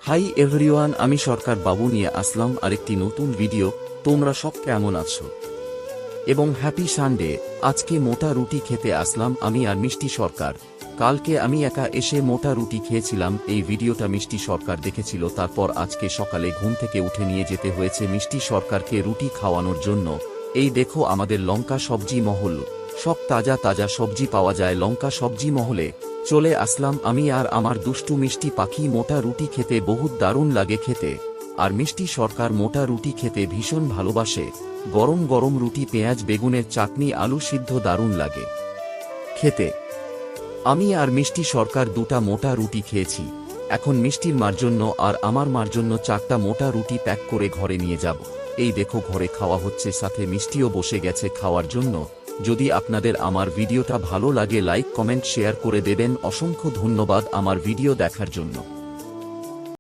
Hi everyone, আমি সরকার বাবু নিয়ে আসলাম আরেকটি নতুন ভিডিও। তোমরা সব কেমন আছো এবং হ্যাপি সানডে। আজকে মোটা রুটি খেতে আসলাম আমি আর মিষ্টি সরকার। কালকে আমি একা এসে মোটা রুটি খেয়েছিলাম। এই ভিডিওটা মিষ্টি সরকার দেখেছিল, তারপর আজকে সকালে ঘুম থেকে উঠে নিয়ে যেতে হয়েছে মিষ্টি সরকারকে রুটি খাওয়ানোর জন্য। এই দেখো আমাদের লঙ্কা সবজি মহল, সব তাজা তাজা সবজি পাওয়া যায় লঙ্কা সবজি মহলে। চলে আসলাম আমি আর আমার দুষ্টু মিষ্টি পাখি। মোটা রুটি খেতে বহুত দারুণ লাগে খেতে, আর মিষ্টি সরকার মোটা রুটি খেতে ভীষণ ভালোবাসে। গরম গরম রুটি, পেঁয়াজ বেগুনের চাটনি, আলু সিদ্ধ দারুণ লাগে খেতে। আমি আর মিষ্টি সরকার দুটা মোটা রুটি খেয়েছি। এখন মিষ্টির মার জন্য আর আমার মার জন্য 4টা মোটা রুটি প্যাক করে ঘরে নিয়ে যাব। এই দেখো ঘরে খাওয়া হচ্ছে, সাথে মিষ্টিও বসে গেছে খাওয়ার জন্য। যদি আপনাদের আমার ভিডিওটা ভালো লাগে লাইক কমেন্ট শেয়ার করে দেবেন। অসংখ্য ধন্যবাদ আমার ভিডিও দেখার জন্য।